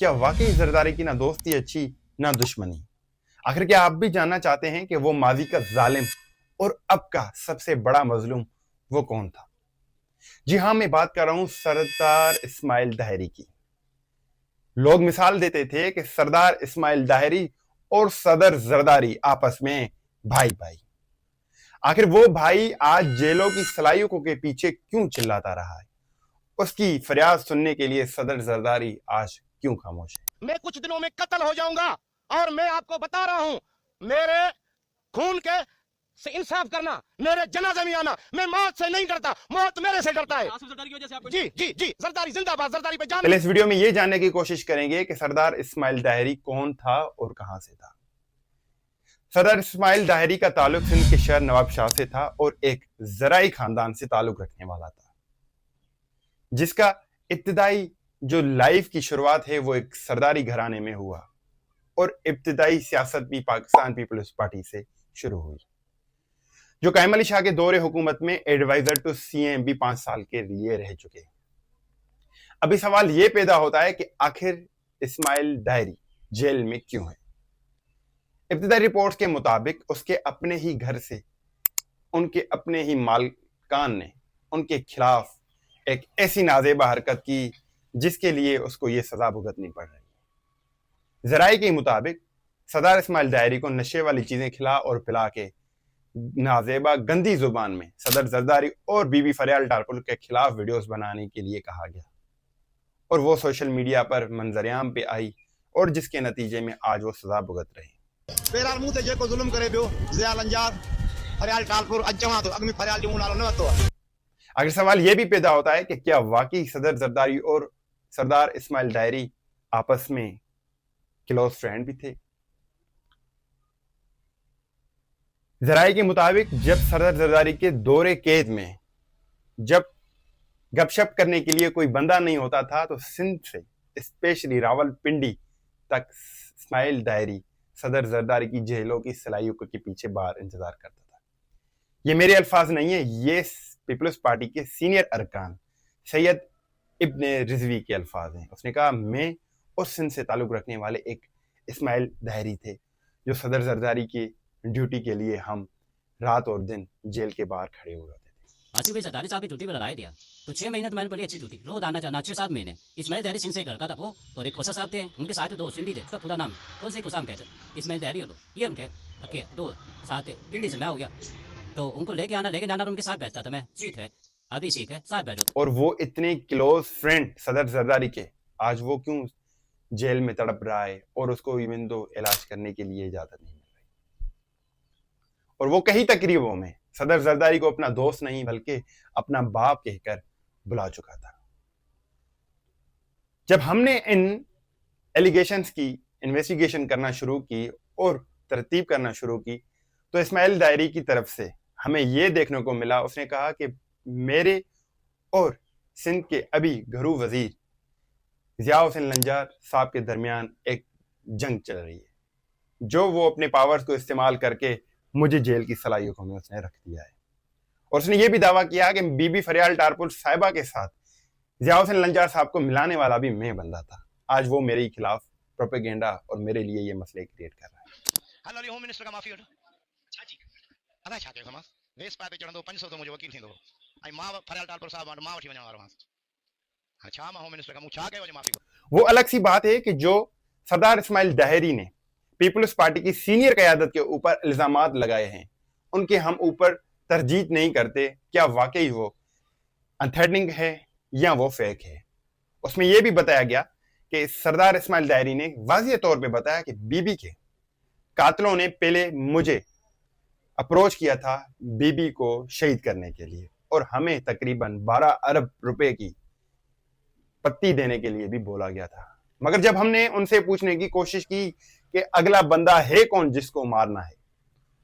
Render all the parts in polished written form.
क्या वाकई जरदारी की ना दोस्ती अच्छी ना दुश्मनी? आखिर क्या आप भी जानना चाहते हैं कि वो माजी का जालिम और अब का सबसे बड़ा मजलूम वो कौन था? जी हाँ, मैं बात कर रहा हूं सरदार इस्माइल दाहरी की। लोग मिसाल देते थे कि सरदार इस्माइल दाहरी और सदर जरदारी आपस में भाई भाई। आखिर वो भाई आज जेलों की सलाइयों के पीछे क्यों चिल्लाता रहा है? उसकी फरियाद सुनने के लिए सदर जरदारी आज क्यों खामोश है? मैं कुछ दिनों में कत्ल हो जाऊंगा और मैं आपको बता रहा हूं, मेरे खून के से इंसाफ करना, मेरे जनाजे में आना। मैं मौत से नहीं डरता, मौत मेरे से डरता है। आसिफ जरदारी की वजह से आपको जी जी जी जरदारी जिंदाबाद, जरदारी पे जान। पहले इस वीडियो में ये जानने की कोशिश करेंगे कि सरदार इस्माइल दाहरी कौन था और कहां से था। सरदार इस्माइल दाहरी का ताल्लुक सिंध के शहर नवाबशाह से था और एक जराई खानदान से ताल्लुक रखने वाला था, जिसका इब्तिदाई जो लाइफ की शुरुआत है वो एक सरदारी घराने में हुआ और इब्तिदाई सियासत भी पाकिस्तान पीपल्स पार्टी से शुरू हुई, जो कायम अली शाह के दौरे हुकूमत में एडवाइजर टू सीएम भी 5 साल के लिए रह चुके। अभी सवाल ये पैदा होता है कि आखिर इस्माइल दाहरी जेल में क्यों है? इब्तिदाई रिपोर्ट्स के मुताबिक उसके अपने ही घर से उनके अपने ही मालकान ने उनके खिलाफ एक ऐसी नाजेबा हरकत की जिसके लिए उसको ये सजा भुगतनी पड़ रही है। जराये के मुताबिक सरदार इस्माइल दाहरी को नशे वाली चीजें खिला और पिला के नाजेबा गंदी जुबान में सदर जरदारी और बीबी फरियाल टारपुल के खिलाफ वीडियोस बनाने के लिए कहा गया और वो सोशल मीडिया पर मंजरियाम पे आई और जिसके नतीजे में आज वो सजा भुगत रहे। पेराल मुंह ते को जुल्म करे बियो जिया लंजार फरियाल टालपुर अजमा तो अगमी फरियाल जो नालो न तो। आखिर सवाल यह भी पैदा होता है कि क्या वाकई सदर जरदारी और सरदार इस्माइल दाहरी आपस में क्लोज फ्रेंड भी थे? जराये के मुताबिक जब सरदार जरदारी के दौरे कैद में जब गपशप करने के लिए कोई बंदा नहीं होता था तो सिंध से स्पेशली रावलपिंडी तक इस्माइल दाहरी सदर जरदारी की जेलों की सलाइयों के पीछे बाहर इंतजार करता था। ये मेरे अल्फाज नहीं है, ये पीपल्स पार्टी के सीनियर अरकान सैयद इब्ने रिजवी के अल्फाज हैं। उसने कहा मैं और सिंध से ताल्लुक रखने वाले एक इस्माइल दाहरी थे जो सदर जरदारी की ड्यूटी के लिए हम रात और दिन जेल के बाहर खड़े हुए होते थे। आसिफ भाई सरदारी साहब की ड्यूटी पर लगाया दिया तो 6 महीने तो मैंने बड़ी अच्छी ड्यूटी रोज आना जाना 6-7 महीने। इस्माइल दाहरी सिंध से एक लड़का था वो और एक खोसा साहब थे, उनके साथ 2 सिंधी थे, उसका पूरा नाम कौन से कुसाम कहते इस्माइल दाहरी हो ये उनके अके 2 साथ दिल्ली से मैं हो गया तो उनको लेके जाना उनके साथ बैठता था। मैं सीट है आधी सीट है साथ बैठो। और वो इतने क्लोज फ्रेंड सदर जरदारी के आज वो क्यों जेल में तड़प रहा है और उसको इवन दो इलाज करने के लिए इजाजत नहीं मिल रही। और वो कई तकरीबों में सदर जरदारी को अपना दोस्त नहीं बल्कि अपना बाप कहकर बुला चुका था। जब हमने इन एलिगेशंस की इन्वेस्टिगेशन करना शुरू की और तरतीब करना शुरू की तो इस्माइल दाहरी की तरफ से हमें यह देखने को मिला, उसने कहा कि मेरे और सिंध के अभी घरू वजीर जिया हुसैन लंजार साहब के दरमियान एक जंग चल रही है जो वो अपने पावर्स को इस्तेमाल करके मुझे जेल की सलाइयों में उसने रख दिया है। और उसने ये भी दावा किया कि बीबी फरियाल टारपुर साहिबा के साथ जिया हुसैन लंजार साहब को मिलाने वाला भी मैं बंदा था। आज वो मेरे खिलाफ प्रोपेगेंडा और मेरे लिए ये मसले क्रिएट कर रहा है। हेलो होम मिनिस्टर का माफी वठो छा जी अदा छा के समास वेस पाते चढ़ंदो 500 तो मुझे वकील थींदो आई मां फरियाल टालपुर साहब मां वठी वणा वारो अच्छा मां होम मिनिस्टर का मुझे छा के माफी। वो अलग सी बात है कि जो सरदार इस्माइल दाहरी ने पीपल्स पार्टी की सीनियर क़यादत के ऊपर इल्जामात लगाए हैं उनके हम ऊपर तरजीह नहीं करते क्या वाकई वो अनथ्रेटनिंग है या वो फेक है। उसमें यह भी बताया गया कि सरदार इस्माइल दाहरी ने वाज़िह तौर पे बताया कि बीबी के कातलों ने पहले मुझे अप्रोच किया था बीबी को शहीद करने के लिए और हमें तकरीबन 12 अरब रुपए की पत्ती देने के लिए भी बोला गया था। मगर जब हमने उनसे पूछने की कोशिश की कि अगला बंदा है कौन जिसको मारना है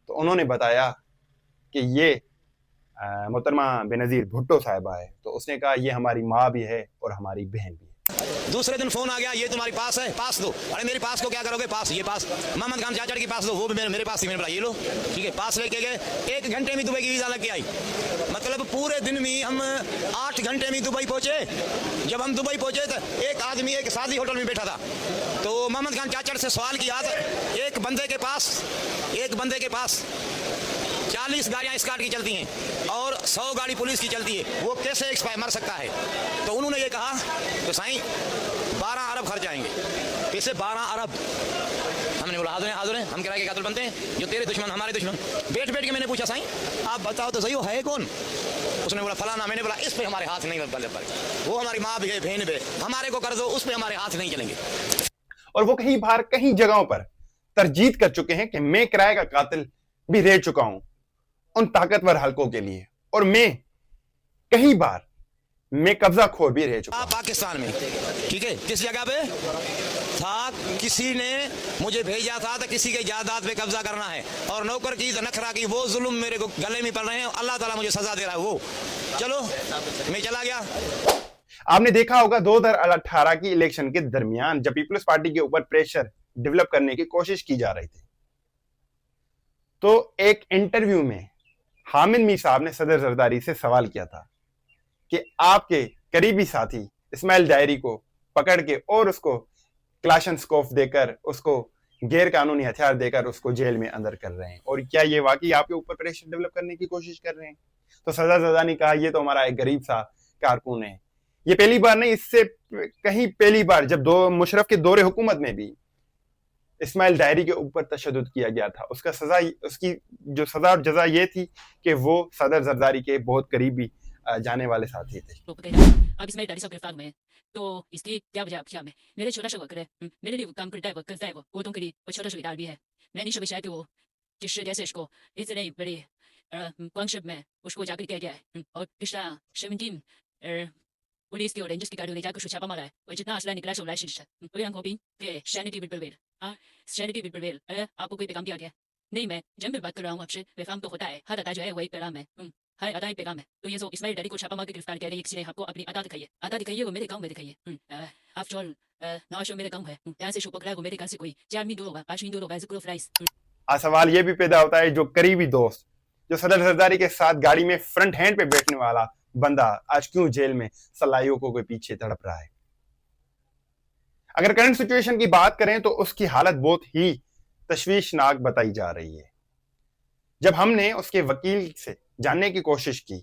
तो उन्होंने बताया कि ये मोहतरमा बेनज़ीर भुट्टो साहिबा है। तो उसने कहा ये हमारी माँ भी है और हमारी बहन भी है। दूसरे दिन फोन आ गया, ये तुम्हारी पास है, पास दो। अरे मेरी पास को क्या करोगे, पास ये पास मोहम्मद खान चाचड़ की पास दो, वो भी मेरे पास थी, मैंने बोला ये लो ठीक है। पास लेके गए, 1 घंटे में दुबई की वीजा लग के आई। मतलब पूरे दिन में हम 8 घंटे में दुबई पहुंचे। जब हम दुबई पहुंचे तो एक आदमी एक शादी होटल में बैठा था, तो मोहम्मद खान चाचड़ से सवाल किया, एक बंदे के पास 40 गाड़ियां स्कॉट की चलती हैं और 100 गाड़ी पुलिस की चलती है, वो कैसे एक्सपायर मर सकता है? तो उन्होंने ये कहा, तो साईं 12 अरब खर्च आएंगे। कैसे 12 अरब? हमने बोला हाजुर है, हम किराए के कातिल बनते हैं, जो तेरे दुश्मन हमारे दुश्मन। बैठ के मैंने पूछा, साईं आप बताओ तो सही, वो है कौन? उसने बोला फलाना। मैंने बोला इस पे हमारे हाथ नहीं बल, वो हमारी माँ भी है, बहन भी, हमारे को कर दो, उस पे हमारे हाथ नहीं चलेंगे। और वो कई बार कई जगहों पर तरजीद कर चुके हैं कि मैं किराए का कातिल भी रह चुका हूं उन ताकतवर हलकों के लिए, और मैं कई बार मैं कब्जा खोर भी रह चुका हूं। पाकिस्तान में ठीक है, किस जगह पे था, किसी ने मुझे भेजा था तो किसी के जायदाद पे कब्जा करना है, और नौकर की नखरा की वो जुल्म मेरे को गले में पड़ रहे हैं, अल्लाह ताला मुझे सजा दे रहा है। वो चलो मैं चला गया। आपने देखा होगा 2018 की इलेक्शन के दरमियान जब पीपल्स पार्टी के ऊपर प्रेशर डेवलप करने की कोशिश की जा रही थी, तो एक इंटरव्यू में हामिद मीर साहब ने सदर जरदारी से सवाल किया था कि आपके करीबी साथी इस्माइल दायरी को पकड़ के और उसको क्लाशनस्कोप देकर, उसको गैर कानूनी हथियार देकर उसको जेल में अंदर कर रहे हैं, और क्या ये वाकई आपके ऊपर प्रेशर डेवलप करने की कोशिश कर रहे हैं? तो सदर जरदारी ने कहा, ये तो हमारा एक गरीब सा कारकुन है। ये पहली बार नहीं, इससे कहीं पहली बार जब मुशर्रफ के दौरे हुकूमत में भी इस्माइल दायरी के ऊपर तशद्दुद किया गया था, उसकी जो सजा और जजा ये थी कि वो सदर जरदारी के बहुत करीबी जाने वाले साथी थे। अब इस्माइल दायरी साहब गिरफ्तार हुए हैं, तो इसकी क्या वजह क्या है? मेरे छोटा सा वर्कर है, मेरे लिए वो काम करता है, वो करता है, वो तो करीब वो छोटा सा इदार भी है। मैंने नहीं समझा कि वो जिस जैसे इसको इतने बड़ी कॉन्सेप्ट में उसको जाकर किया गया है, और पिछला 17 पुलिस की और रेंजर्स की गाड़ी ले जाकर उसको छापा मारा है, और जितना असला निकला सब लाइसेंस है। तो हम होपिंग कि sanity will prevail, sanity will prevail. आपको कोई पैगाम दिया गया? नहीं, मैं जब भी बात कर रहा हूँ आपसे, पैगाम तो होता है, हर अदा जो है वही पैगाम है, हर अदा ही पैगाम है। तो ये जो इस्माइल दायरी को छापा मार के गिरफ्तार किया है, किसी ने आपको अपनी अदा दिखाइए, वो मेरे गाँव में दिखाइए। आफ्टर ऑल नवाशो मेरे गाँव है, यहाँ से शो पकड़ा है वो मेरे घर से कोई 4 मील दूर होगा, 5 मील दूर होगा, जिक्र ऑफ राइस। सवाल ये भी पैदा होता है, जो करीबी दोस्त, जो सदर जरदारी के साथ गाड़ी में फ्रंट हैंड पे बैठने वाला बंदा आज क्यों जेल में सलाइयों को कोई पीछे तड़प रहा है? अगर करंट सिचुएशन की बात करें तो उसकी हालत बहुत ही तशवीशनाक बताई जा रही है। जब हमने उसके वकील से जानने की कोशिश की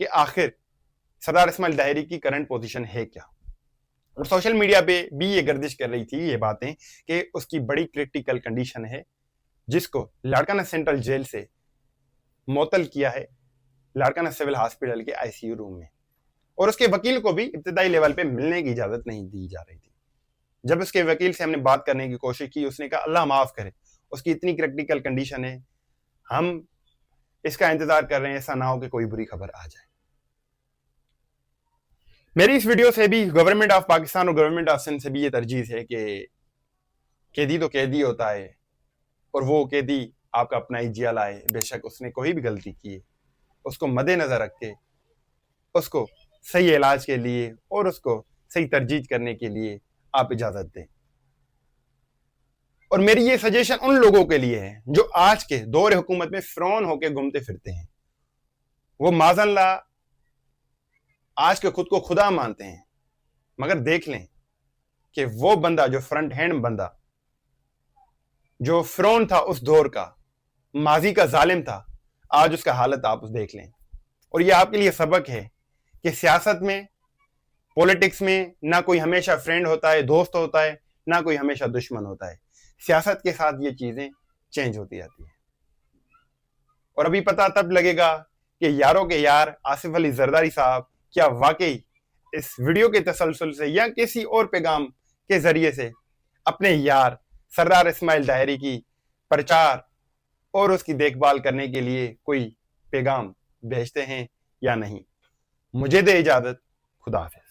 कि आखिर सरदार इस्माइल दायरी की करंट पोजीशन है क्या, और सोशल मीडिया पे भी ये गर्दिश कर रही थी ये बातें कि उसकी बड़ी क्रिटिकल कंडीशन है, जिसको लाड़काना सेंट्रल जेल से मुअत्तल किया है लाड़काना सिविल हॉस्पिटल के आईसीयू रूम में, और उसके वकील को भी इब्तदाई लेवल पे मिलने की इजाजत नहीं दी जा रही थी। जब उसके वकील से हमने बात करने की कोशिश की, उसने कहा अल्लाह माफ करे, उसकी इतनी क्रिटिकल कंडीशन है, हम इसका इंतजार कर रहे हैं, ऐसा ना हो कि कोई बुरी खबर आ जाए। मेरी इस वीडियो से भी गवर्नमेंट ऑफ पाकिस्तान और गवर्नमेंट ऑफ सिंध से भी ये तरजीह है कि कैदी तो कैदी होता है, और वो कैदी आपका अपना ही जिया लाए, बेशक उसने कोई भी गलती की है, उसको मद्देनजर रख के उसको सही इलाज के लिए और उसको सही तरजीह करने के लिए आप इजाजत दें। और मेरी ये सजेशन उन लोगों के लिए है जो आज के दौर हुकूमत में फिरौन होकर घूमते फिरते हैं, वो माज़अल्लाह आज के खुद को खुदा मानते हैं, मगर देख लें कि वो बंदा जो फ्रंट हैंड बंदा जो फिरौन था उस दौर का, माजी का जालिम था, आज उसका हालत आप देख लें। और ये आपके लिए सबक है कि सियासत में, पॉलिटिक्स में ना कोई हमेशा फ्रेंड होता है, दोस्त होता है, ना कोई हमेशा दुश्मन होता है। सियासत के साथ ये चीजें चेंज होती जाती है, और अभी पता तब लगेगा कि यारों के यार आसिफ अली जरदारी साहब क्या वाकई इस वीडियो के तसलसल से या किसी और पैगाम के जरिए से अपने यार सरदार इस्माइल दायरी की प्रचार और उसकी देखभाल करने के लिए कोई पैगाम भेजते हैं या नहीं। मुझे दे इजाजत, खुदा हाफिज़।